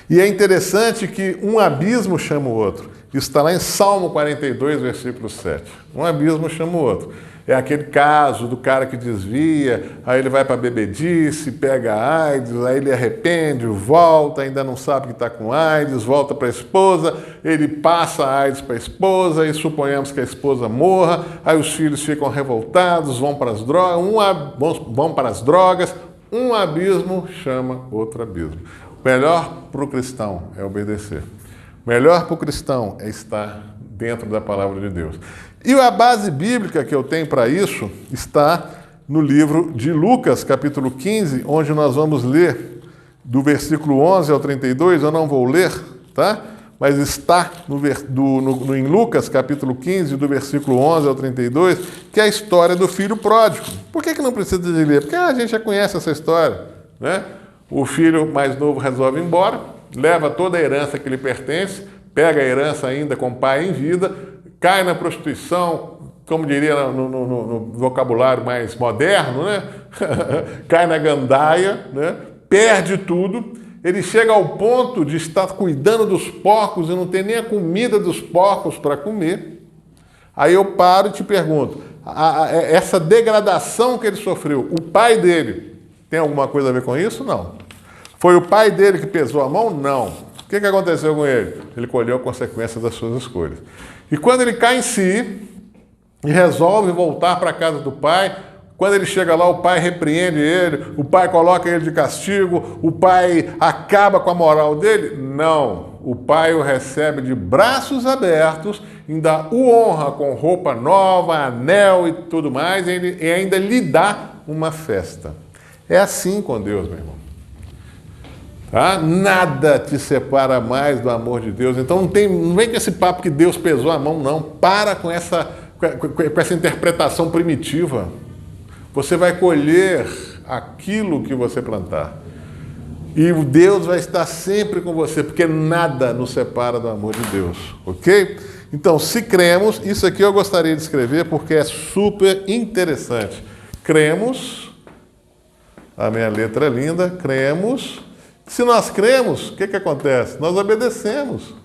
A: E é interessante que um abismo chama o outro. Isso está lá em Salmo 42, versículo 7. Um abismo chama o outro. É aquele caso do cara que desvia, aí ele vai para a bebedice, pega a AIDS, aí ele arrepende, volta, ainda não sabe que está com AIDS, volta para a esposa, ele passa a AIDS para a esposa e suponhamos que a esposa morra, aí os filhos ficam revoltados, vão para as drogas, um abismo chama outro abismo. Melhor para o cristão é obedecer. Melhor para o cristão é estar dentro da palavra de Deus. E a base bíblica que eu tenho para isso está no livro de Lucas, capítulo 15, onde nós vamos ler do versículo 11 ao 32. Eu não vou ler, tá? Mas está em Lucas, capítulo 15, do versículo 11 ao 32, que é a história do filho pródigo. Por que não precisa de ler? Porque a gente já conhece essa história, né? O filho mais novo resolve ir embora, leva toda a herança que lhe pertence, pega a herança ainda com o pai em vida, cai na prostituição, como diria no vocabulário mais moderno, né? Cai na gandaia, né? Perde tudo. Ele chega ao ponto de estar cuidando dos porcos e não ter nem a comida dos porcos para comer. Aí eu paro e te pergunto, essa degradação que ele sofreu, o pai dele tem alguma coisa a ver com isso? Não. Foi o pai dele que pesou a mão? Não. O que aconteceu com ele? Ele colheu a consequência das suas escolhas. E quando ele cai em si e resolve voltar para a casa do pai, quando ele chega lá, o pai repreende ele, o pai coloca ele de castigo, o pai acaba com a moral dele? Não. O pai o recebe de braços abertos, ainda o honra com roupa nova, anel e tudo mais, e ainda lhe dá uma festa. É assim com Deus, meu irmão. Tá? Nada te separa mais do amor de Deus. Então não vem com esse papo que Deus pesou a mão, não. Para com essa interpretação primitiva. Você vai colher aquilo que você plantar. E o Deus vai estar sempre com você, porque nada nos separa do amor de Deus, ok? Então, se cremos, isso aqui eu gostaria de escrever porque é super interessante. Cremos, a minha letra é linda, cremos. Se nós cremos, o que acontece? Nós obedecemos.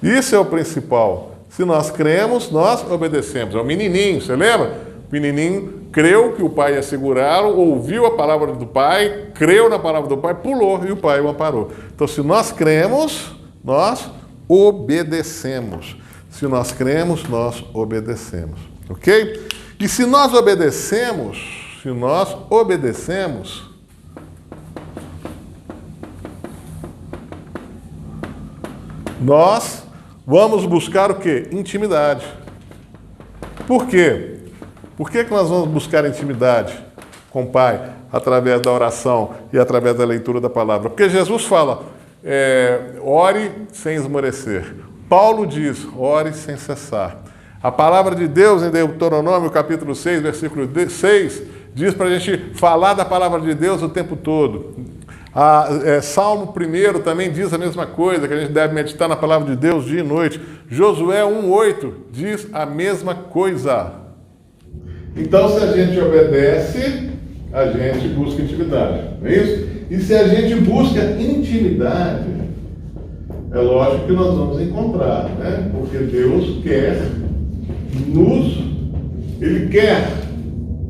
A: Isso é o principal. Se nós cremos, nós obedecemos. É o menininho, você lembra? O menininho creu que o pai ia segurá-lo, ouviu a palavra do pai, creu na palavra do pai, pulou e o pai o amparou. Então, se nós cremos, nós obedecemos. Se nós cremos, nós obedecemos. Ok? E se nós obedecemos, nós vamos buscar o quê? Intimidade. Por quê? Por que nós vamos buscar intimidade com o Pai? Através da oração e através da leitura da palavra. Porque Jesus fala, ore sem esmorecer. Paulo diz, ore sem cessar. A palavra de Deus em Deuteronômio, capítulo 6, versículo 6, diz para a gente falar da palavra de Deus o tempo todo. Salmo 1 também diz a mesma coisa, que a gente deve meditar na palavra de Deus dia e noite. Josué 1,8 diz a mesma coisa. Então, se a gente obedece, a gente busca intimidade, não é isso? E se a gente busca intimidade, é lógico que nós vamos encontrar, né? Porque Deus quer Ele quer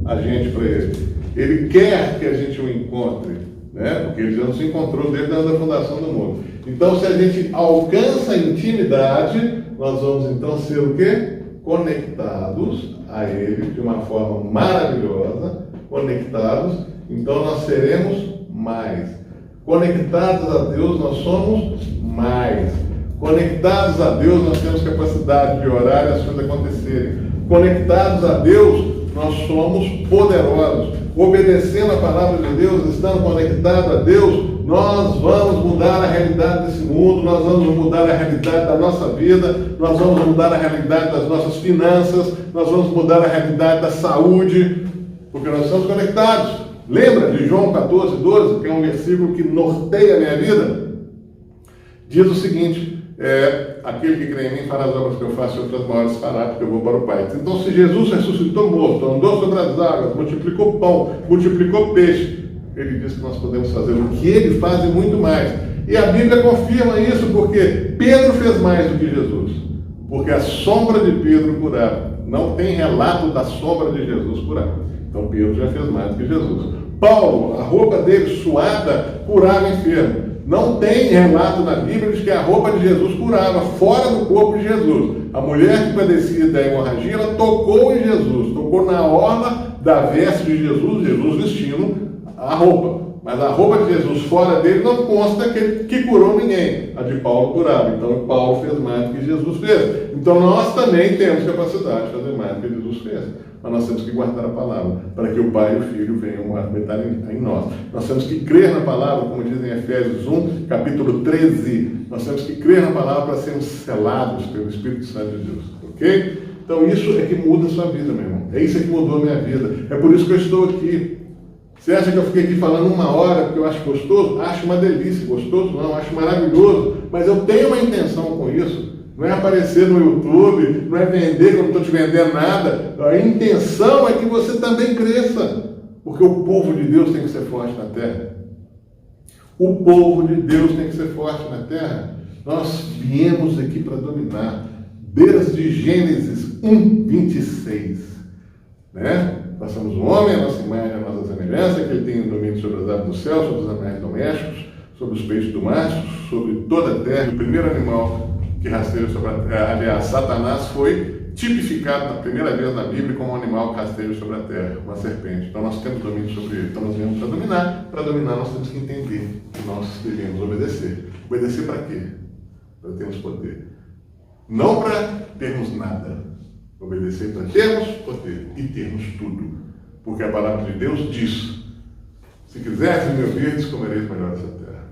A: a gente para Ele. Ele quer que a gente o encontre, né? Porque Ele já nos encontrou desde a fundação do mundo. Então, se a gente alcança a intimidade, nós vamos então ser o quê? Conectados a Ele de uma forma maravilhosa, conectados, então nós seremos mais. Conectados a Deus, nós somos mais. Conectados a Deus, nós temos capacidade de orar e as coisas acontecerem. Conectados a Deus, nós somos poderosos. Obedecendo a palavra de Deus, estando conectados a Deus, nós vamos mudar a realidade desse mundo, nós vamos mudar a realidade da nossa vida, nós vamos mudar a realidade das nossas finanças, nós vamos mudar a realidade da saúde, porque nós estamos conectados. Lembra de João 14:12, que é um versículo que norteia a minha vida? Diz o seguinte, aquele que crê em mim fará as obras que eu faço e outras maiores fará, porque eu vou para o Pai. Então, se Jesus ressuscitou morto, andou sobre as águas, multiplicou pão, multiplicou peixe, Ele diz que nós podemos fazer o que Ele faz e muito mais. E a Bíblia confirma isso porque Pedro fez mais do que Jesus. Porque a sombra de Pedro curava. Não tem relato da sombra de Jesus curava. Então Pedro já fez mais do que Jesus. Paulo, a roupa dele suada, curava enfermo. Não tem relato na Bíblia de que a roupa de Jesus curava, fora do corpo de Jesus. A mulher que padecia da hemorragia, ela tocou em Jesus, tocou na orla da veste de Jesus, Jesus vestindo a roupa. Mas a roupa de Jesus fora dele não consta que curou ninguém. A de Paulo curava. Então Paulo fez mais do que Jesus fez. Então nós também temos capacidade de fazer mais do que Jesus fez. Mas nós temos que guardar a palavra, para que o Pai e o Filho venham habitar em nós. Nós temos que crer na palavra, como diz em Efésios 1, capítulo 13. Nós temos que crer na palavra para sermos selados pelo Espírito Santo de Deus. Ok? Então isso é que muda a sua vida, meu irmão. É isso que mudou a minha vida. É por isso que eu estou aqui. Você acha que eu fiquei aqui falando 1 hora porque eu acho gostoso? Acho uma delícia. Gostoso não, acho maravilhoso. Mas eu tenho uma intenção com isso. Não é aparecer no YouTube, não é vender que eu não estou te vendendo nada. A intenção é que você também cresça. Porque o povo de Deus tem que ser forte na terra. O povo de Deus tem que ser forte na terra. Nós viemos aqui para dominar. desde Gênesis 1:26, né? Façamos o homem, a nossa imagem, a nossa semelhança, que ele tenha domínio sobre as aves do céu, sobre os animais domésticos, sobre os peixes do mar, sobre toda a terra. O primeiro animal que rasteja sobre a terra, aliás, Satanás foi tipificado na primeira vez na Bíblia como um animal que rasteja sobre a terra, uma serpente. Então nós temos domínio sobre ele. Então nós viemos para dominar. Para dominar nós temos que entender que nós devemos obedecer. Obedecer para quê? Para termos poder. Não para termos nada. Obedecer para termos poder e termos tudo. Porque a palavra de Deus diz: se quiseres me ouvir, comereis melhor dessa terra.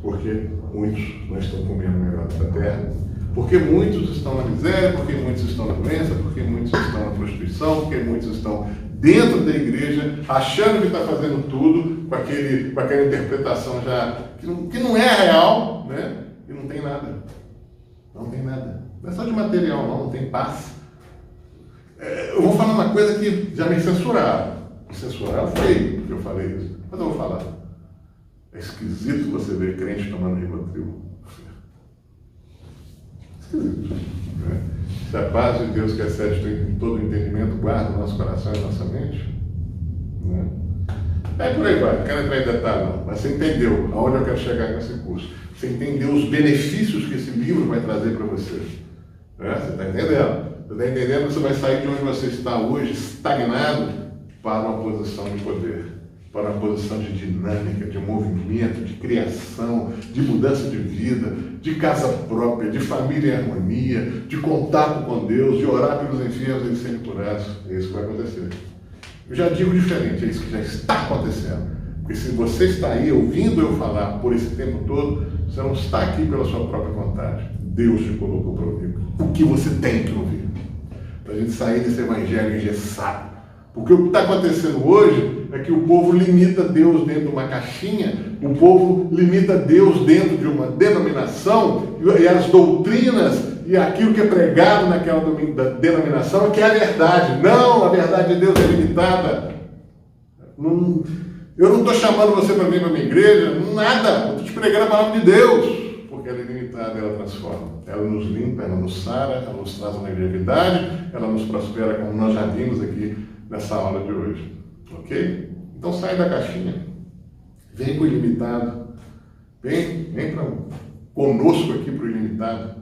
A: Porque muitos não estão comendo melhor dessa terra. Porque muitos estão na miséria, porque muitos estão na doença, porque muitos estão na prostituição, porque muitos estão dentro da igreja, achando que está fazendo tudo, com aquela interpretação já que não é real, né? E não tem nada. Não tem nada. Não é só de material, não tem paz. Eu vou falar uma coisa que já me censuraram. Me censuraram feio que eu falei isso. Mas eu vou falar. É esquisito você ver crente tomando Rivotril. Esquisito. Né? Se a paz de Deus que excede todo o entendimento guarda o nosso coração e a nossa mente, né? É por aí vai, não quero entrar em detalhe não, mas você entendeu aonde eu quero chegar com esse curso. Você entendeu os benefícios que esse livro vai trazer para você. Né? Você está entendendo? Você está entendendo que você vai sair de onde você está hoje, estagnado, para uma posição de poder, para uma posição de dinâmica, de movimento, de criação, de mudança de vida, de casa própria, de família em harmonia, de contato com Deus, de orar pelos enfermos e eles serem curados. É isso que vai acontecer. Eu já digo diferente, é isso que já está acontecendo. Porque se você está aí ouvindo eu falar por esse tempo todo, você não está aqui pela sua própria vontade. Deus te colocou para ouvir o que você tem que ouvir. Para a gente sair desse evangelho engessado. Porque o que está acontecendo hoje é que o povo limita Deus dentro de uma caixinha, o povo limita Deus dentro de uma denominação, e as doutrinas e aquilo que é pregado naquela denominação é que é a verdade. Não, a verdade de Deus é limitada. Eu não estou chamando você para vir para a minha igreja, nada. Eu estou te pregando a palavra de Deus, porque ela é limitada, ela transforma. Ela nos limpa, ela nos sara, ela nos traz uma longevidade, ela nos prospera, como nós já vimos aqui nessa aula de hoje. Ok? Então sai da caixinha. Vem para o ilimitado. Vem conosco aqui para o ilimitado.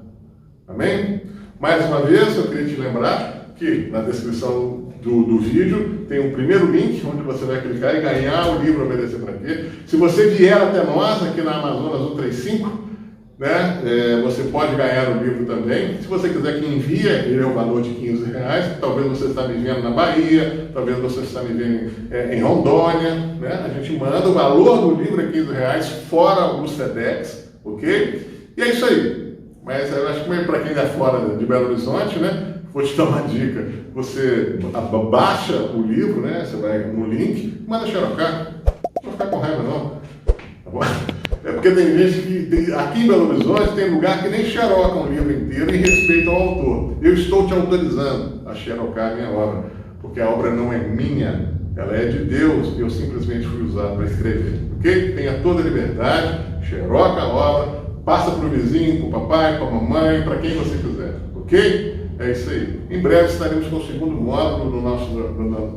A: Amém? Mais uma vez, eu queria te lembrar que na descrição do vídeo tem um primeiro link onde você vai clicar e ganhar o livro Obedecer para Quê. Se você vier até nós, aqui na Amazonas 135, né, você pode ganhar o livro também. Se você quiser que envie, ele é o valor de R$15. Talvez você está me vendo na Bahia, talvez você está me vendo em Rondônia, né? A gente manda, o valor do livro é R$15, fora o SEDEX, ok? E é isso aí. Mas eu acho que para quem é fora de Belo Horizonte, né? Vou te dar uma dica. Você baixa o livro, né? Você vai no link, manda xerocar. Não ficar com raiva, não. Tá bom? É porque tem gente que... aqui em Belo Horizonte tem lugar que nem xeroca um livro inteiro em respeito ao autor. Eu estou te autorizando a xerocar a minha obra. Porque a obra não é minha, ela é de Deus. E eu simplesmente fui usado para escrever. Ok? Tenha toda a liberdade, xeroca a obra, passa para o vizinho, para o papai, para a mamãe, para quem você quiser, ok? É isso aí. Em breve estaremos com o segundo módulo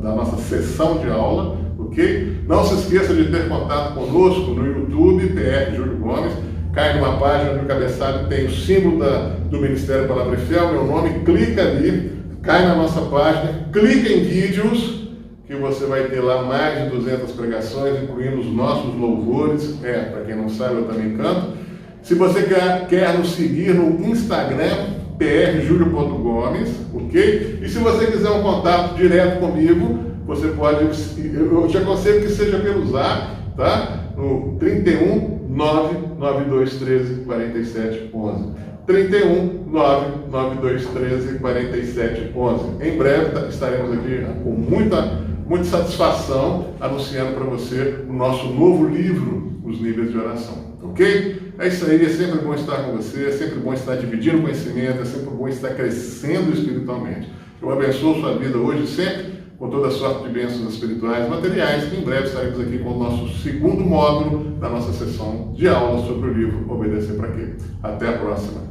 A: da nossa sessão de aula, ok? Não se esqueça de ter contato conosco no YouTube, PR Júlio Gomes. Cai numa página onde o cabeçalho tem o símbolo do Ministério Palavra e Fé, o meu nome, clica ali, cai na nossa página, clica em vídeos, que você vai ter lá mais de 200 pregações, incluindo os nossos louvores. Para quem não sabe, eu também canto. Se você quer nos seguir no Instagram, prjulio.gomes, ok? E se você quiser um contato direto comigo, você pode, eu te aconselho que seja pelo Zap, tá? No 31 99213 4711. 31 99213 4711. Em breve estaremos aqui com muita satisfação anunciando para você o nosso novo livro, Os Níveis de Oração. Ok? É isso aí, é sempre bom estar com você, é sempre bom estar dividindo conhecimento, é sempre bom estar crescendo espiritualmente. Eu abençoo sua vida hoje e sempre, com toda a sorte de bênçãos espirituais e materiais, que em breve estaremos aqui com o nosso segundo módulo da nossa sessão de aula sobre o livro Obedecer para Quê. Até a próxima!